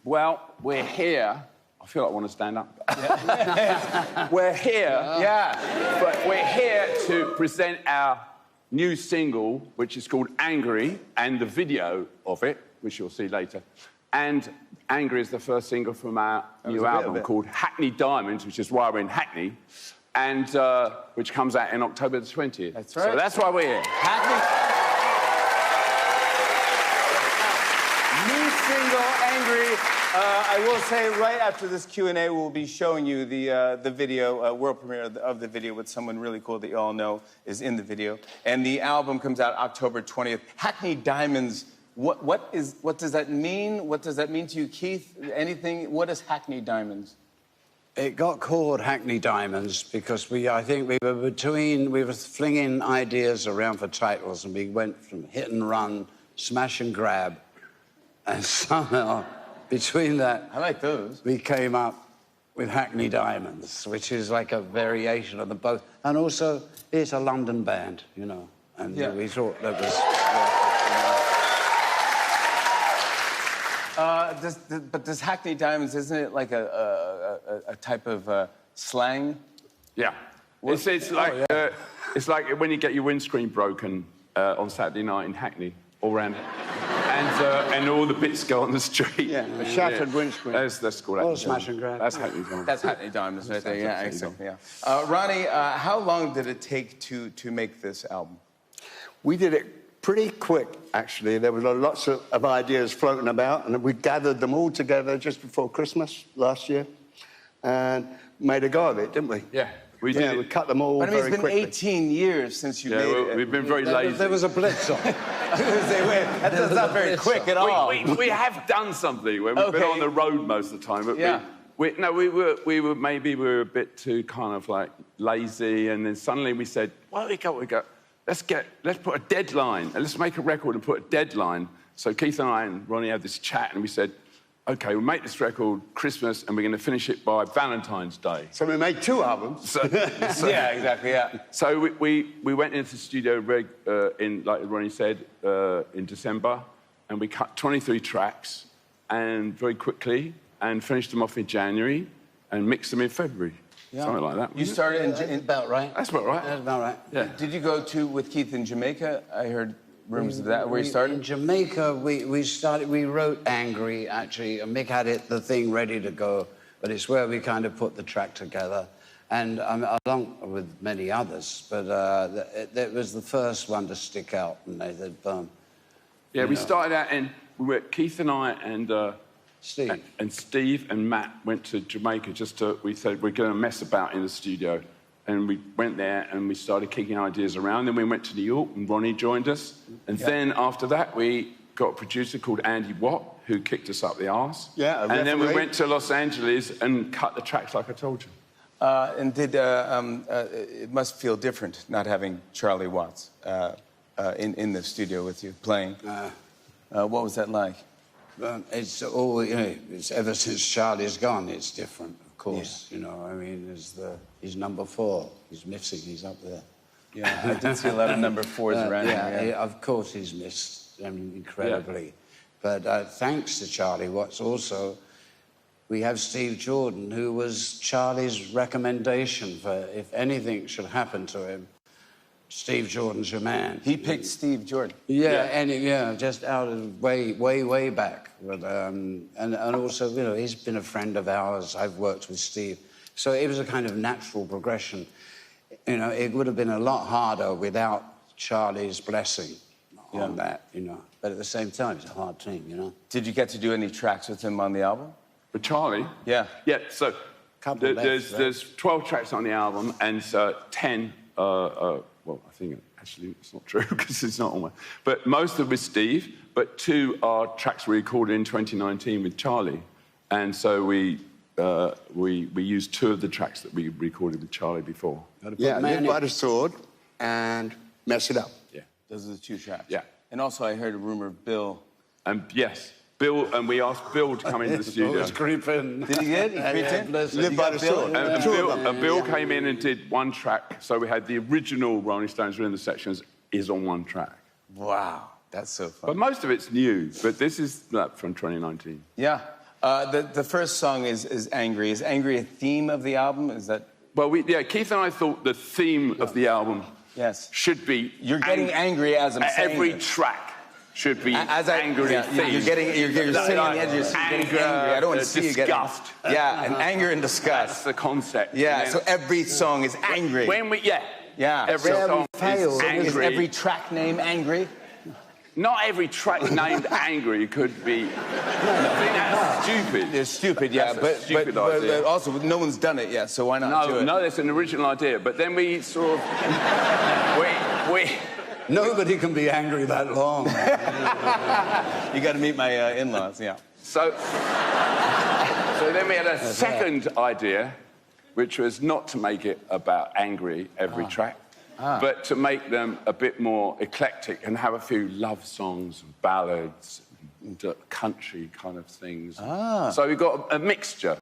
Well, we're here. I feel like I want to stand up. We're here. But we're here to present our new single, which is called Angry, and the video of it, which you'll see later. And Angry is the first single from our new album called Hackney Diamonds, which is why we're in Hackney, and which comes out in October the 20th. That's right. So that's why we're here. Hackney. New single, Angry. I will say right after this Q&A, we'll be showing you the video, world premiere of the video with someone really cool that you all know is in the video. And the album comes out October 20th. Hackney Diamonds, what does that mean? What does that mean to you, Keith? Anything? What is Hackney Diamonds? It got called Hackney Diamonds because I think we were flinging ideas around for titles, and we went from hit and run, smash and grab, and somehow between that, I like those. We came up with Hackney Diamonds, which is like a variation of the both, and also it's a London band, you know, and we thought that was. But does Hackney Diamonds, isn't it like a type of slang? Yeah. It's like when you get your windscreen broken on Saturday night in Hackney, all round it. And all the bits go on the street. Yeah, a shattered windscreen. That's called Hackney. Or smash and grab. That's Hackney Diamonds. That's Hackney Diamonds right there, yeah, exactly, yeah. Ronnie, how long did it take to make this album? We did it pretty quick, actually. There were lots of ideas floating about, and we gathered them all together just before Christmas last year and made a go of it, didn't we? Yeah, we did. Yeah, we cut them all very quickly. But I mean, it's been 18 years since you made it. We've been very lazy. There was a blitz on it. I was going to say, wait, that's not very quick at all. We have done something. We've been on the road most of the time, but we were a bit too kind of like lazy, and then suddenly we said, well, we go. Let's put a deadline, and let's make a record and put a deadline. So Keith and I and Ronnie had this chat, and we said, OK, we'll make this record Christmas, and we're going to finish it by Valentine's Day. So we made 2 albums. Yeah, exactly, yeah. So we went into the studio, like Ronnie said, in December, and we cut 23 tracks, and very quickly, and finished them off in January, and mixed them in February. Yeah. Something like that. You started in about right. That's about right. That's about right. Yeah. Did you go with Keith in Jamaica? I heard rumors of that, where you started? In Jamaica, we wrote Angry, actually, and Mick had the thing ready to go, but it's where we kind of put the track together, and along with many others, but it was the first one to stick out, and they said, boom. Yeah, we started out, and Keith and I and Steve and Matt went to Jamaica we said, we're going to mess about in the studio. And we went there and we started kicking ideas around. Then we went to New York and Ronnie joined us. And then after that, we got a producer called Andy Watt, who kicked us up the arse. Yeah, and then we went to Los Angeles and cut the tracks like I told you. And it must feel different not having Charlie Watts in the studio with you playing. What was that like? It's all, you know, it's ever since Charlie's gone, it's different, of course. Yeah. You know, I mean, he's number 4. He's missing, he's up there. Yeah, I did see a lot of number 4s around here. Of course he's missed incredibly. Yeah. But thanks to Charlie Watts also, we have Steve Jordan, who was Charlie's recommendation for if anything should happen to him. Steve Jordan's your man. He picked Steve Jordan. Yeah, just out of way back. But, and also, you know, he's been a friend of ours. I've worked with Steve. So it was a kind of natural progression. You know, it would have been a lot harder without Charlie's blessing on that, you know. But at the same time, it's a hard team, you know. Did you get to do any tracks with him on the album? With Charlie? Yeah. Yeah, so there's 12 tracks on the album, and 10 well, I think actually it's not true because it's not on one. But most of it with Steve, but 2 are tracks we recorded in 2019 with Charlie. And so we used 2 of the tracks that we recorded with Charlie before. Yeah, Live by the Sword and Mess It Up. Yeah. Those are the 2 tracks. Yeah. And also I heard a rumor of Bill. And yes. Bill, and we asked Bill to come into the studio. Did he get? He creeped in? Live by the Sword. And Bill came in and did 1 track. So we had the original Rolling Stones Rhythm Sections is on 1 track. Wow, that's so fun. But most of it's new. But this is from 2019. Yeah. The first song is Angry. Is Angry a theme of the album? Is that... Well, Keith and I thought the theme of the album should be... You're getting angry as I'm saying every it. track should be angry yeah, theme. You're sitting on the edge, you're getting angry. I don't want to see you getting... Disgust. Yeah, and anger and disgust. That's the concept. Yeah, so every song is angry. Yeah. Every song is angry. Is every track name angry? Not every track named Angry could be... I think that's stupid. It's stupid, yeah, That's a stupid idea. but also no one's done it yet, so why not do it? No, that's an original idea. But then we sort of... Nobody can be angry that long. You got to meet my in-laws, yeah. So then we had a second idea, which was not to make it about angry every track, but to make them a bit more eclectic and have a few love songs and ballads and country kind of things. So we got a mixture.